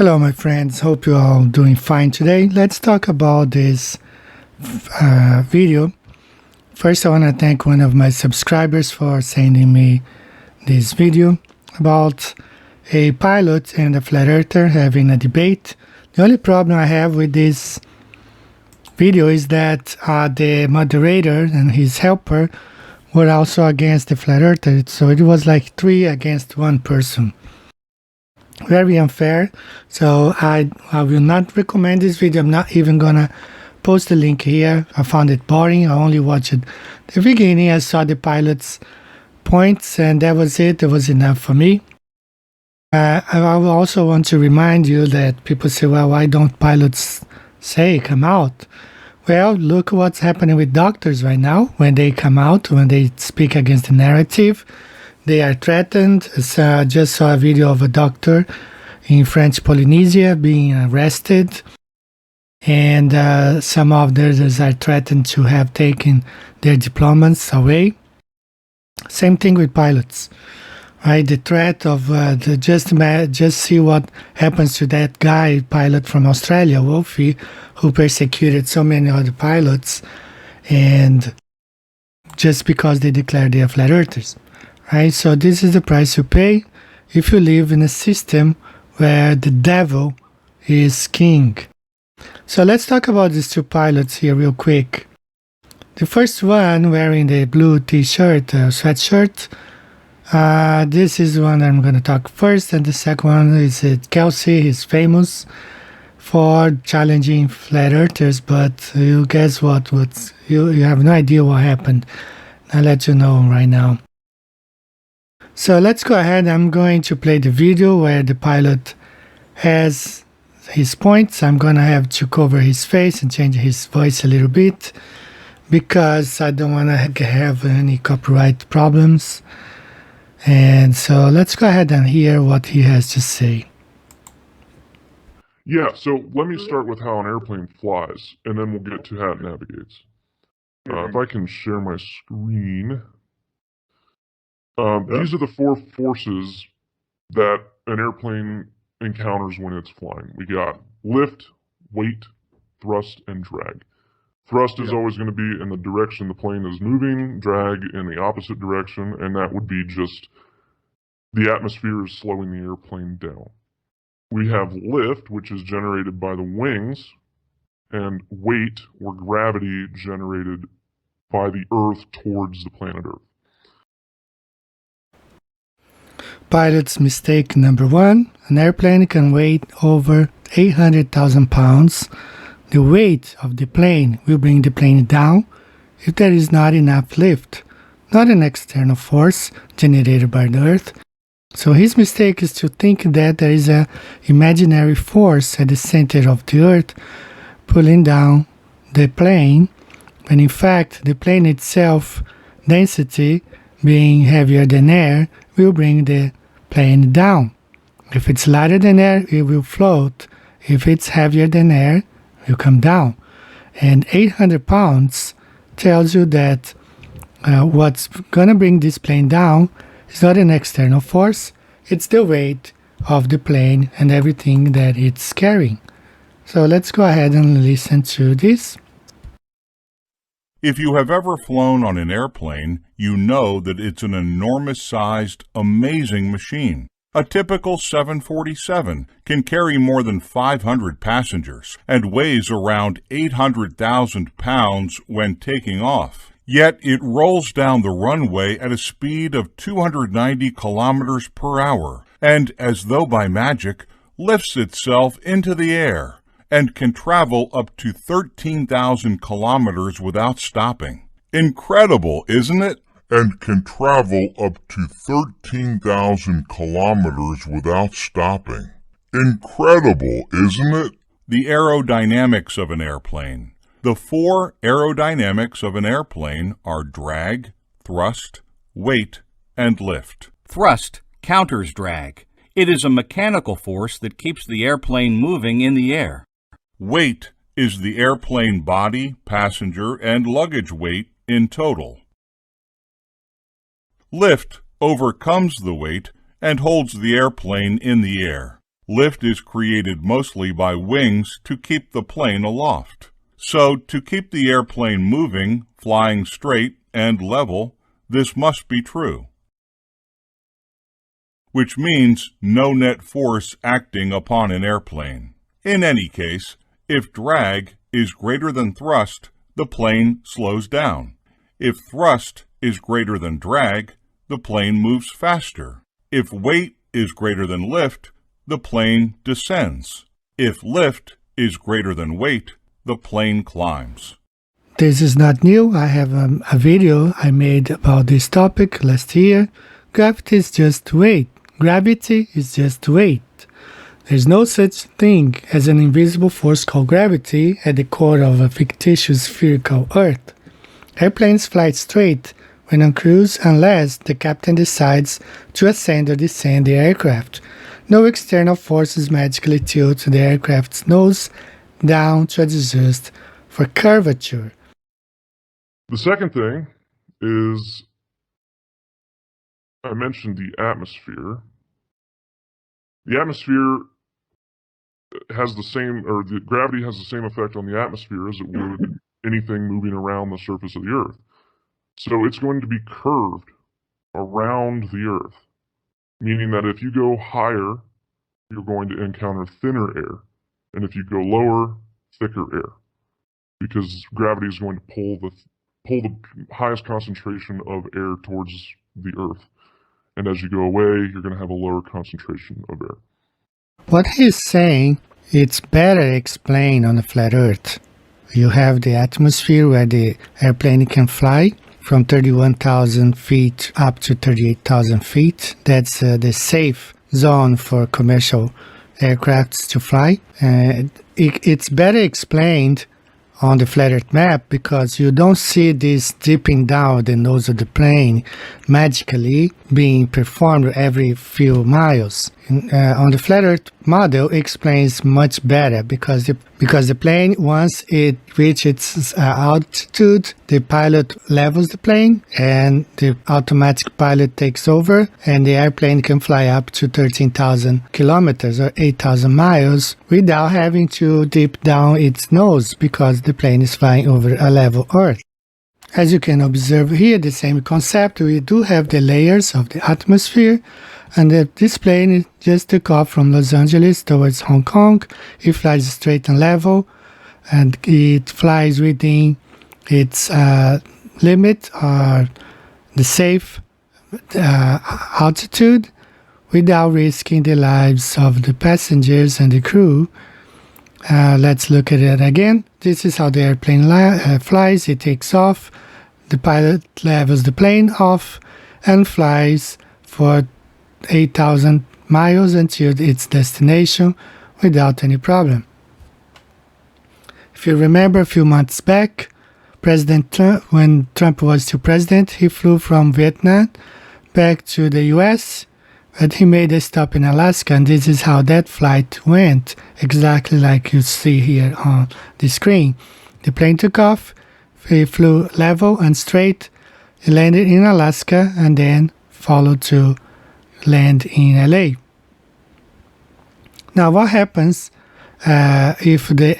Hello my friends, hope you're all doing fine today. Let's talk about this video. First I want to thank one of my subscribers for sending me this video about a pilot and a flat earther having a debate. The only problem I have with this video is that the moderator and his helper were also against the flat earther, so it was like 3 against 1 person. Very unfair. So I will not recommend this video. I'm not even gonna post the link here. I found it boring. I only watched the beginning. I saw the pilot's points and that was it. It was enough for me. I also want to remind you that people say, well, why don't pilots come out? Well, look what's happening with doctors right now. When they come out, when they speak against the narrative, they are threatened. I just saw a video of a doctor in French Polynesia being arrested, and some of others are threatened to have taken their diplomas away. Same thing with pilots, right? The threat of just see what happens to that guy pilot from Australia, Wolfie, who persecuted so many other pilots, and just because they declared they are flat earthers. Right, so this is the price you pay if you live in a system where the devil is king. So let's talk about these 2 pilots here real quick. The first one wearing the blue t-shirt, sweatshirt. This is the one I'm going to talk first, and the second one is Kelsey. He's famous for challenging flat earthers, but you guess what? You have no idea what happened. I'll let you know right now. So let's go ahead. I'm going to play the video where the pilot has his points. I'm going to have to cover his face and change his voice a little bit because I don't want to have any copyright problems. And so let's go ahead and hear what he has to say. Yeah, so let me start with how an airplane flies, and then we'll get to how it navigates. If I can share my screen. These are the 4 forces that an airplane encounters when it's flying. We got lift, weight, thrust, and drag. Thrust is always going to be in the direction the plane is moving, drag in the opposite direction, and that would be just the atmosphere is slowing the airplane down. We have lift, which is generated by the wings, and weight, or gravity, generated by the Earth towards the planet Earth. Pilot's mistake number 1. An airplane can weigh over 800,000 pounds. The weight of the plane will bring the plane down if there is not enough lift, not an external force generated by the Earth. So his mistake is to think that there is an imaginary force at the center of the Earth pulling down the plane, when in fact the plane itself, density being heavier than air, will bring the plane down. If it's lighter than air, it will float. If it's heavier than air, it will come down. And 800 pounds tells you that what's going to bring this plane down is not an external force, it's the weight of the plane and everything that it's carrying. So let's go ahead and listen to this. If you have ever flown on an airplane, you know that it's an enormous-sized, amazing machine. A typical 747 can carry more than 500 passengers and weighs around 800,000 pounds when taking off. Yet it rolls down the runway at a speed of 290 kilometers per hour and, as though by magic, lifts itself into the air and can travel up to 13,000 kilometers without stopping. Incredible, isn't it? And can travel up to 13,000 kilometers without stopping. Incredible, isn't it? The aerodynamics of an airplane. The 4 aerodynamics of an airplane are drag, thrust, weight, and lift. Thrust counters drag. It is a mechanical force that keeps the airplane moving in the air. Weight is the airplane body, passenger, and luggage weight in total. Lift overcomes the weight and holds the airplane in the air. lift is created mostly by wings to keep the plane aloft. So, to keep the airplane moving, flying straight, and level, this must be true. Which means no net force acting upon an airplane. In any case, if drag is greater than thrust, the plane slows down. If thrust is greater than drag, the plane moves faster. If weight is greater than lift, the plane descends. If lift is greater than weight, the plane climbs. This is not new. I have a video I made about this topic last year. Gravity is just weight. Gravity is just weight. There's no such thing as an invisible force called gravity at the core of a fictitious spherical Earth. Airplanes fly straight when on cruise unless the captain decides to ascend or descend the aircraft. No external forces magically tilt the aircraft's nose down to adjust for curvature. The second thing is, I mentioned the atmosphere. The atmosphere has the same, or the gravity has the same effect on the atmosphere as it would anything moving around the surface of the Earth. So it's going to be curved around the Earth, meaning that if you go higher, you're going to encounter thinner air, and if you go lower, thicker air, because gravity is going to pull the highest concentration of air towards the Earth. And as you go away, you're going to have a lower concentration of air. What he's saying, it's better explained on a flat Earth. You have the atmosphere where the airplane can fly from 31,000 feet up to 38,000 feet. That's the safe zone for commercial aircrafts to fly. It's better explained on the flat Earth map because you don't see this dipping down the nose of the plane magically being performed every few miles. On the flat Earth model, it explains much better because the plane, once it reaches its altitude, the pilot levels the plane and the automatic pilot takes over, and the airplane can fly up to 13,000 kilometers or 8,000 miles without having to dip down its nose because the plane is flying over a level Earth. As you can observe here, the same concept, we do have the layers of the atmosphere, and this plane just took off from Los Angeles towards Hong Kong. It flies straight and level, and it flies within its limit, or the safe altitude, without risking the lives of the passengers and the crew. Let's look at it again. This is how the airplane flies. It takes off. The pilot levels the plane off and flies for 8,000 miles until its destination without any problem. If you remember a few months back, President Trump, when Trump was still president, he flew from Vietnam back to the US, but he made a stop in Alaska, and this is how that flight went, exactly like you see here on the screen. The plane took off, he flew level and straight, he landed in Alaska, and then followed to land in LA. Now what happens if the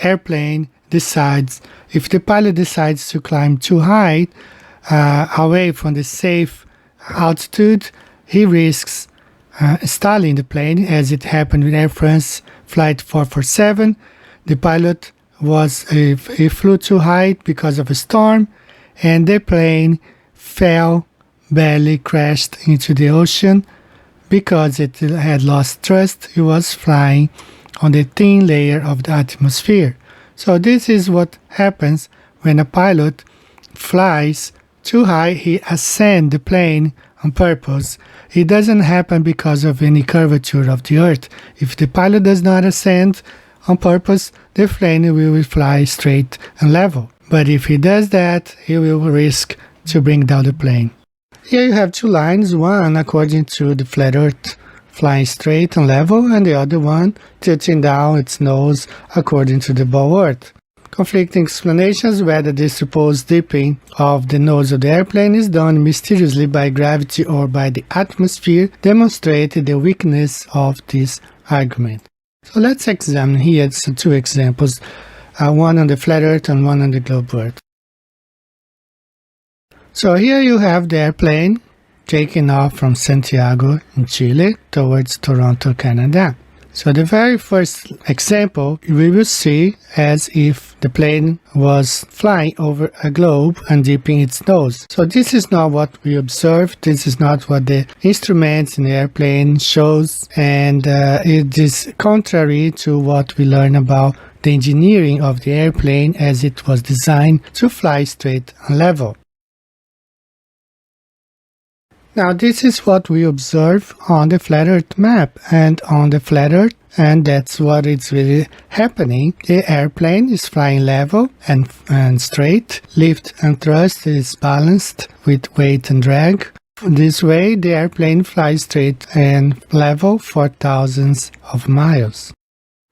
pilot decides to climb too high away from the safe altitude? He risks stalling the plane, as it happened with Air France Flight 447. The pilot he flew too high because of a storm, and the plane barely crashed into the ocean because it had lost thrust. It was flying on the thin layer of the atmosphere. So this is what happens when a pilot flies too high. He ascends the plane on purpose. It doesn't happen because of any curvature of the Earth. If the pilot does not ascend on purpose, the plane will fly straight and level. But if he does that, he will risk to bring down the plane. Here you have two lines, one according to the flat Earth flying straight and level, and the other one tilting down its nose according to the ball Earth. Conflicting explanations whether the supposed dipping of the nose of the airplane is done mysteriously by gravity or by the atmosphere demonstrate the weakness of this argument. So let's examine here two examples, one on the flat Earth and one on the globe Earth. So here you have the airplane taking off from Santiago in Chile towards Toronto, Canada. So the very first example we will see as if the plane was flying over a globe and dipping its nose. So this is not what we observed. This is not what the instruments in the airplane shows, and it is contrary to what we learn about the engineering of the airplane as it was designed to fly straight and level. Now this is what we observe on the flat Earth map and on the flat Earth, and that's what is really happening. The airplane is flying level and straight. Lift and thrust is balanced with weight and drag. This way the airplane flies straight and level for thousands of miles.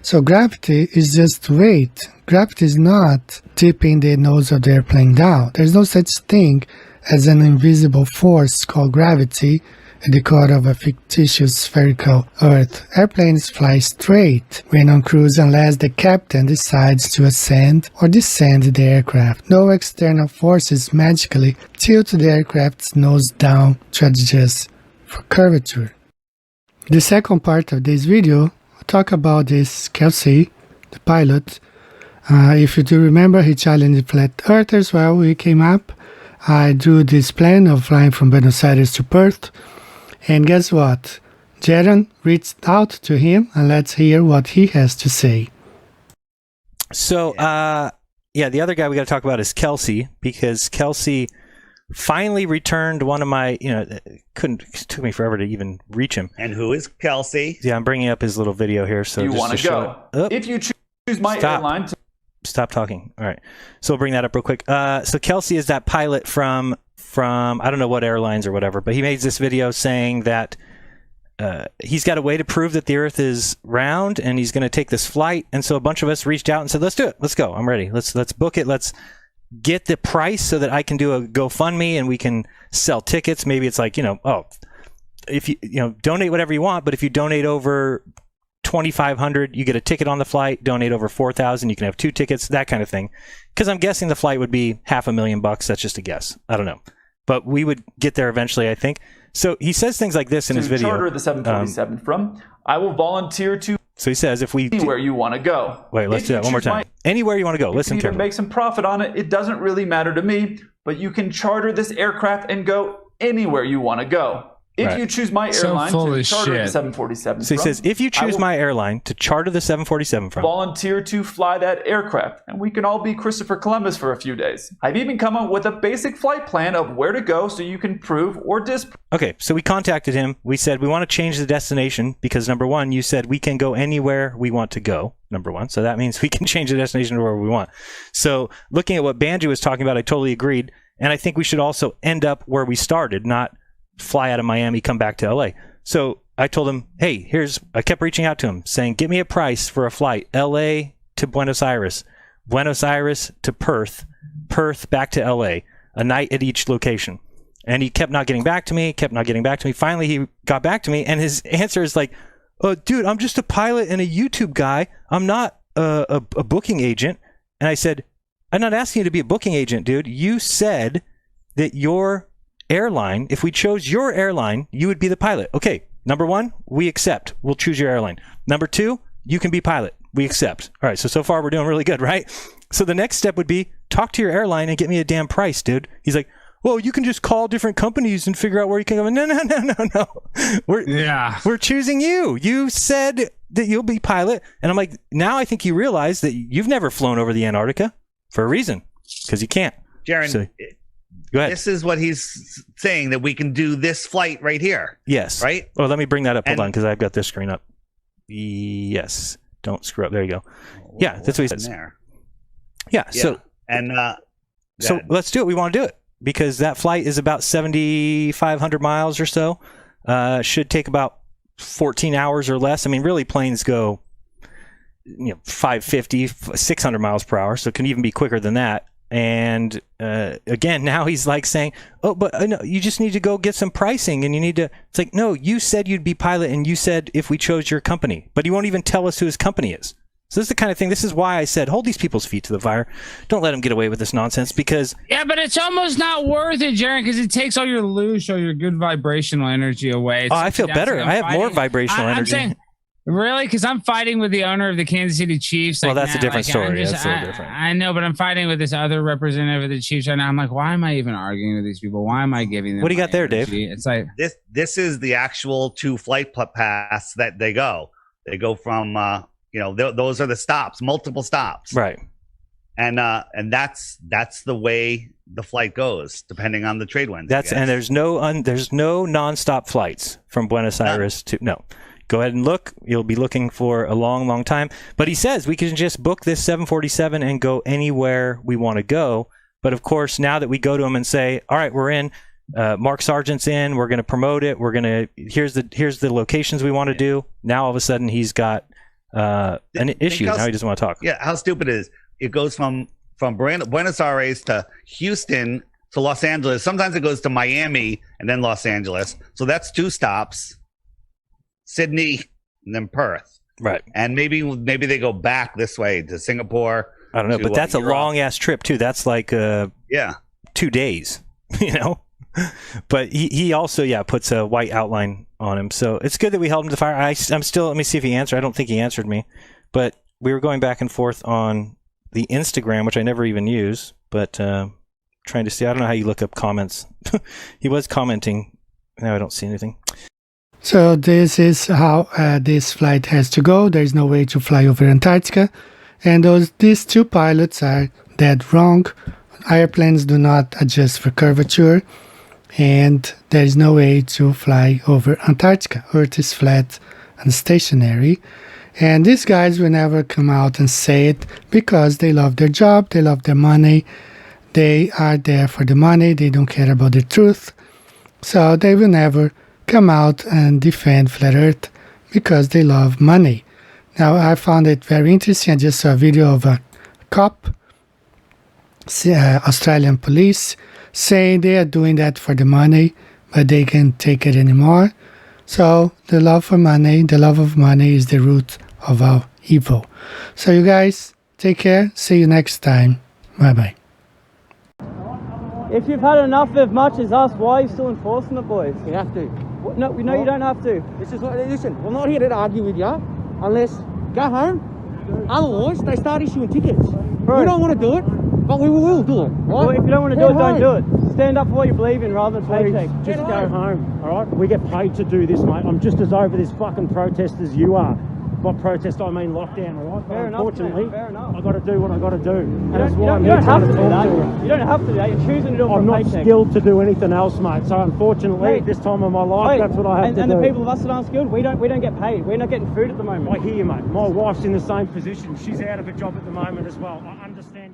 So gravity is just weight. Gravity is not tipping the nose of the airplane down. There's no such thing as an invisible force called gravity at the core of a fictitious spherical Earth. Airplanes fly straight when on cruise unless the captain decides to ascend or descend the aircraft. No external forces magically tilt the aircraft's nose down to adjust for curvature. The second part of this video, I'll talk about this Kelsey, the pilot. If you do remember, he challenged the flat earthers while he came up. I drew this plan of flying from Buenos Aires to Perth, and guess what? Jaron reached out to him, and let's hear what he has to say. So, the other guy we got to talk about is Kelsey, because Kelsey finally returned one of my, it took me forever to even reach him. And who is Kelsey? Yeah, I'm bringing up his little video here. So you want to go? If you choose my airline to Stop talking. All right. So we'll bring that up real quick. So Kelsey is that pilot from I don't know what airlines or whatever, but he made this video saying that he's got a way to prove that the Earth is round, and he's going to take this flight. And so a bunch of us reached out and said, let's do it. Let's go. I'm ready. Let's book it. Let's get the price so that I can do a GoFundMe and we can sell tickets. Maybe it's like, if you donate whatever you want, but if you donate over $2,500, you get a ticket on the flight. Donate over $4,000, you can have 2 tickets, that kind of thing. Because I'm guessing the flight would be $500,000. That's just a guess. I don't know, but we would get there eventually, I think. So he says things like this in his video. Charter the 747 from. I will volunteer to. So he says, if we anywhere you want to go. Wait, let's do that one more time. Anywhere you want to go. Listen carefully. Make some profit on it. It doesn't really matter to me, but you can charter this aircraft and go anywhere you want to go. If you choose my airline to charter the 747 So he says, if you choose my airline to charter the 747 from, volunteer to fly that aircraft, and we can all be Christopher Columbus for a few days. I've even come up with a basic flight plan of where to go so you can prove or disprove. Okay, so we contacted him. We said, we want to change the destination because, number one, you said we can go anywhere we want to go, number one. So that means we can change the destination to wherever we want. So looking at what Banjo was talking about, I totally agreed. And I think we should also end up where we started, not fly out of Miami, come back to LA. So I told him, hey, I kept reaching out to him saying, give me a price for a flight, LA to Buenos Aires to Perth, Perth back to LA, a night at each location. And he kept not getting back to me. Finally, he got back to me, and his answer is like, oh, dude, I'm just a pilot and a YouTube guy. I'm not a booking agent. And I said, I'm not asking you to be a booking agent, dude. You said that your airline, if we chose your airline, you would be the pilot. Okay, number one, we accept. We'll choose your airline. Number two, you can be pilot. We accept. All right, so far we're doing really good, right? So the next step would be talk to your airline and get me a damn price, dude. He's like, well, you can just call different companies and figure out where you can go. No. We're choosing you. You said that you'll be pilot. And I'm like, now I think you realize that you've never flown over the Antarctica for a reason, because you can't. Jaron, so, go ahead. This is what he's saying, that we can do this flight right here. Yes. Right? Oh, let me bring that up. Hold on, because I've got this screen up. Yes. Don't screw up. There you go. Yeah, that's what he says. There. Yeah. So let's do it. We want to do it because that flight is about 7,500 miles or so. Should take about 14 hours or less. I mean, really, planes go 550, 600 miles per hour, so it can even be quicker than that. And again, now he's like saying, oh, but no, you just need to go get some pricing and you need to, it's like, no, you said you'd be pilot and you said if we chose your company, but he won't even tell us who his company is. So this is the kind of thing, this is why I said, hold these people's feet to the fire. Don't let them get away with this nonsense because... Yeah, but it's almost not worth it, Jaron, because it takes all your loosh or your good vibrational energy away. Oh, I feel better. I have more vibrational energy. I'm saying, really? Because I'm fighting with the owner of the Kansas City Chiefs. Well, that's a different story. That's a little different. I know, but I'm fighting with this other representative of the Chiefs right now. I'm like, why am I even arguing with these people? Why am I giving them? What do you got there, energy? Dave? It's like this is the actual 2 flight paths that they go. They go from those are the stops, multiple stops, right? And that's the way the flight goes, depending on the trade winds. And there's no nonstop flights from Buenos Aires to no. Go ahead and look. You'll be looking for a long, long time. But he says we can just book this 747 and go anywhere we want to go. But of course, now that we go to him and say, all right, we're in, Mark Sargent's in, we're going to promote it. Here's the locations we want to do. Now all of a sudden he's got an issue. Now he doesn't want to talk. Yeah, how stupid it is. It goes from Buenos Aires to Houston to Los Angeles. Sometimes it goes to Miami and then Los Angeles. So that's 2 stops. Sydney and then Perth. Right. And maybe they go back this way to Singapore. I don't know, but that's a long ass trip too. That's like 2 days, But he also puts a white outline on him. So it's good that we held him to the fire. I'm still, let me see if he answered. I don't think he answered me. But we were going back and forth on the Instagram, which I never even use, but trying to see. I don't know how you look up comments. He was commenting. Now I don't see anything. So this is how this flight has to go. There's no way to fly over Antarctica. And these 2 pilots are dead wrong. Airplanes do not adjust for curvature. And there is no way to fly over Antarctica. Earth is flat and stationary. And these guys will never come out and say it because they love their job, they love their money. They are there for the money. They don't care about the truth. So they will never come out and defend Flat Earth because they love money. Now, I found it very interesting. I just saw a video of a cop, Australian police, saying they are doing that for the money, but they can't take it anymore. So the love for money, the love of money is the root of our evil. So you guys, take care. See you next time. Bye-bye. If you've had enough as much as us, why are you still enforcing it, boys? You have to. No, you don't have to. This is what, listen, we're not here to argue with you unless go home. Otherwise, they start issuing tickets. Bro. We don't want to do it, but we will do it. Right? Well, if you don't want to do it, don't do it. Stand up for what you believe in rather than paycheck. Just go home, all right? We get paid to do this, mate. I'm just as over this fucking protest as you are. By protest, I mean lockdown, all right? Fair enough, unfortunately, man. Fair enough. I've got to do what I've got to do. And that's You why I'm don't here have trying to to do talk that. to you. You don't have to do that. You're choosing to do it for I'm a not paycheck. skilled to do anything else, mate. So unfortunately, Mate, this time of my life, that's what I have to and do. the people of us that aren't skilled, we don't get paid. We're not getting food at the moment. I hear you, mate. My wife's in the same position. She's out of a job at the moment as well. I understand.